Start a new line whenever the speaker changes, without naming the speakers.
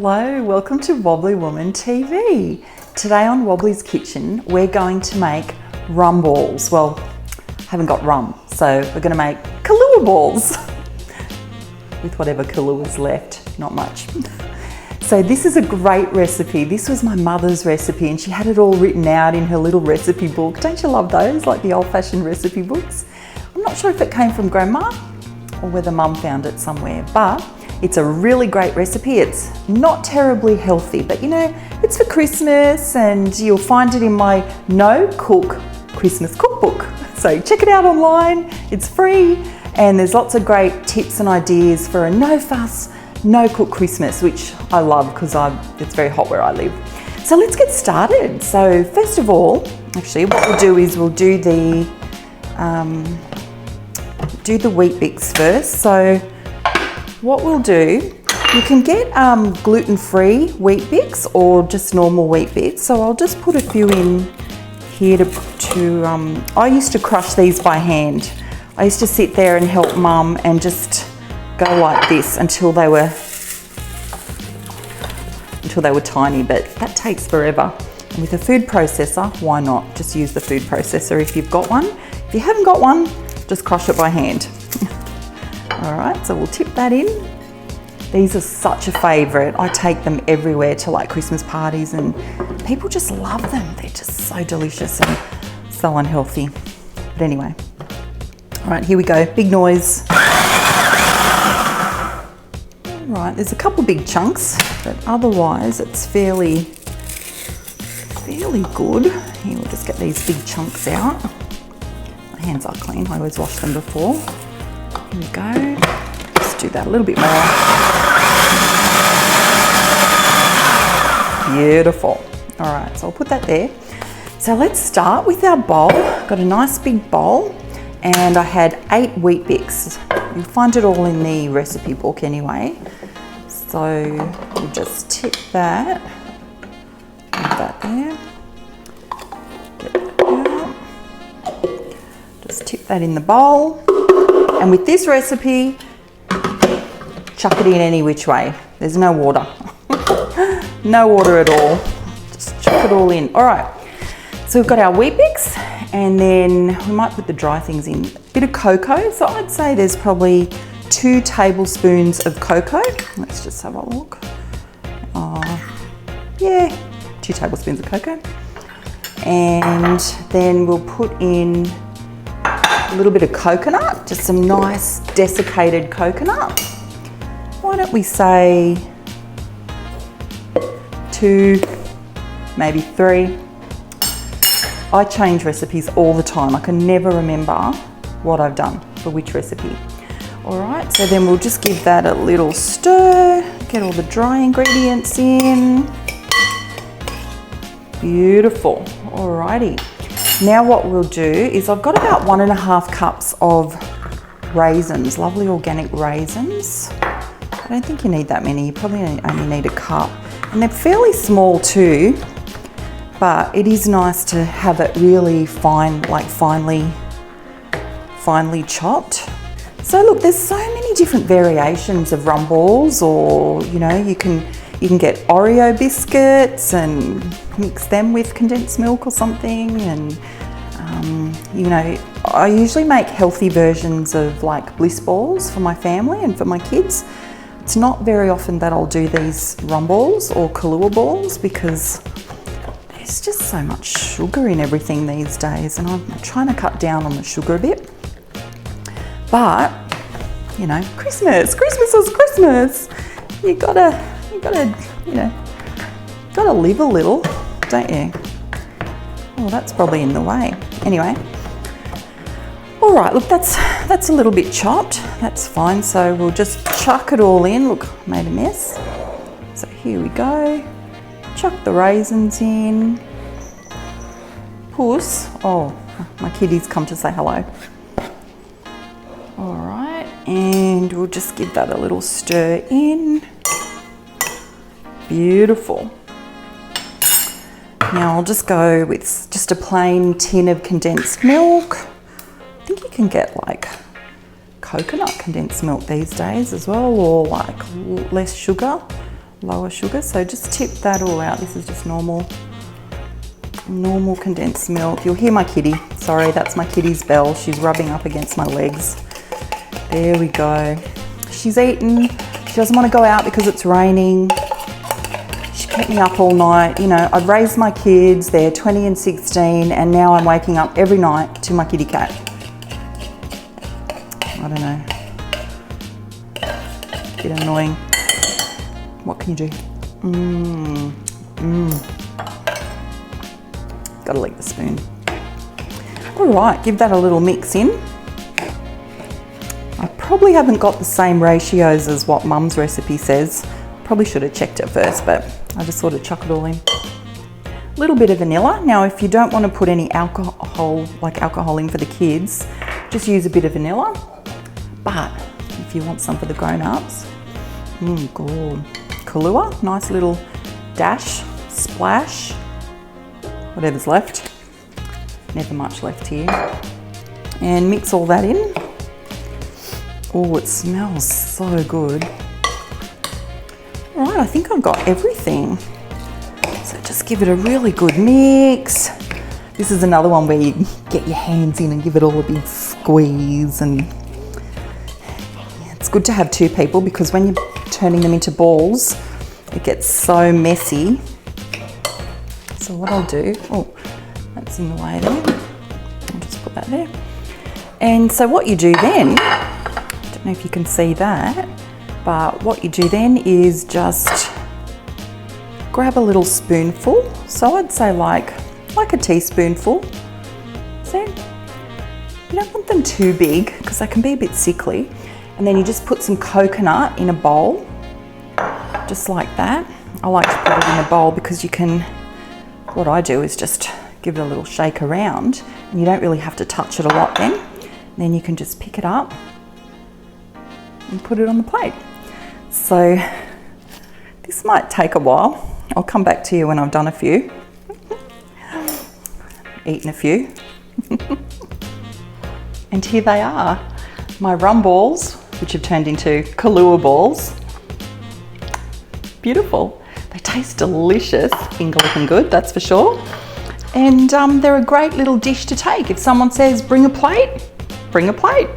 Hello, welcome to Wobbly Woman TV. Today on Wobbly's Kitchen, we're going to make rum balls. Well, I haven't got rum, so we're going to make Kahlua balls with whatever Kahlua's left, not much. So this is a great recipe. This was my mother's recipe and she had it all written out in her little recipe book. Don't you love those, like the old-fashioned recipe books? I'm not sure if it came from Grandma or whether Mum found it somewhere, but it's a really great recipe. It's not terribly healthy, but you know, it's for Christmas and you'll find it in my No Cook Christmas cookbook. So check it out online, it's free, and there's lots of great tips and ideas for a no fuss, no cook Christmas, which I love because it's very hot where I live. So let's get started. So first of all, actually what we'll do is we'll do the wheat bix first. So what we'll do, you can get gluten-free wheat bix or just normal wheat bix. So I'll just put a few in here I used to crush these by hand. I used to sit there and help Mum and just go like this until they were tiny, but that takes forever. And with a food processor, why not? Just use the food processor if you've got one. If you haven't got one, just crush it by hand. All right, so we'll tip that in. These are such a favorite. I take them everywhere to like Christmas parties and people just love them. They're just so delicious and so unhealthy. But anyway, all right, here we go, big noise. All right, there's a couple big chunks, but otherwise it's fairly good. Here, we'll just get these big chunks out. My hands are clean, I always wash them before. Here we go, just do that a little bit more. Beautiful. All right, so I'll put that there. So let's start with our bowl. Got a nice big bowl and I had 8 wheat bix. You'll find it all in the recipe book anyway. So we'll just tip that, put that there. Get that out. Just tip that in the bowl. And with this recipe, chuck it in any which way. There's no water. No water at all. Just chuck it all in. All right. So we've got our wheat bix and then we might put the dry things in. A bit of cocoa. So I'd say there's probably 2 tablespoons of cocoa. Let's just have a look. Yeah, 2 tablespoons of cocoa. And then we'll put in a little bit of coconut, just some nice desiccated coconut. Why don't we say 2, maybe 3. I change recipes all the time. I can never remember what I've done for which recipe. All right, so then we'll just give that a little stir, get all the dry ingredients in. Beautiful, alrighty. Now what we'll do is I've got about 1.5 cups of raisins, lovely organic raisins. I don't think you need that many, you probably only need a cup. And they're fairly small too, but it is nice to have it really fine, like finely chopped. So look, there's so many different variations of rum balls, or you know, you can get Oreo biscuits and mix them with condensed milk or something. And you know, I usually make healthy versions of like bliss balls for my family and for my kids. It's not very often that I'll do these rum balls or Kahlua balls because there's just so much sugar in everything these days, and I'm trying to cut down on the sugar a bit. But you know, Christmas is Christmas. You gotta live a little, don't you? Well, that's probably in the way. Anyway, all right, look, that's a little bit chopped. That's fine. So we'll just chuck it all in. Look, I made a mess. So here we go. Chuck the raisins in. Puss. Oh, my kitty's come to say hello. All right, and we'll just give that a little stir in. Beautiful. Now I'll just go with just a plain tin of condensed milk. I think you can get like coconut condensed milk these days as well, or like less sugar. lower sugar. So just tip that all out. This is just normal condensed milk. You'll hear my kitty. Sorry, that's my kitty's bell. She's rubbing up against my legs. There we go. She's eaten. She doesn't want to go out because it's raining. She kept me up all night. You know, I've raised my kids. They're 20 and 16, and now I'm waking up every night to my kitty cat. I don't know. Bit annoying. What can you do? Gotta lick the spoon. All right, give that a little mix in. I probably haven't got the same ratios as what Mum's recipe says. Probably should have checked it first, but I just sort of chuck it all in. A little bit of vanilla. Now, if you don't want to put any alcohol, like alcohol in for the kids, just use a bit of vanilla. But if you want some for the grown-ups, good. Kahlua, nice little dash, splash, whatever's left. Never much left here. And mix all that in. Oh, it smells so good. All right, I think I've got everything. So just give it a really good mix. This is another one where you get your hands in and give it all a big squeeze. And it's good to have two people because when you're turning them into balls, it gets so messy. So what I'll do, oh, that's in the way there. I'll just put that there. And so what you do then, I don't know if you can see that, but what you do then is just grab a little spoonful. So I'd say like a teaspoonful. So you don't want them too big because they can be a bit sickly. And then you just put some coconut in a bowl, just like that. I like to put it in a bowl because you can, what I do is just give it a little shake around and you don't really have to touch it a lot then. Then you can just pick it up and put it on the plate. So this might take a while. I'll come back to you when I've done a few. Eaten a few. And here they are, my rum balls, which have turned into Kahlua balls. Beautiful. They taste delicious, finger looking good, that's for sure. And they're a great little dish to take. If someone says, bring a plate, bring a plate.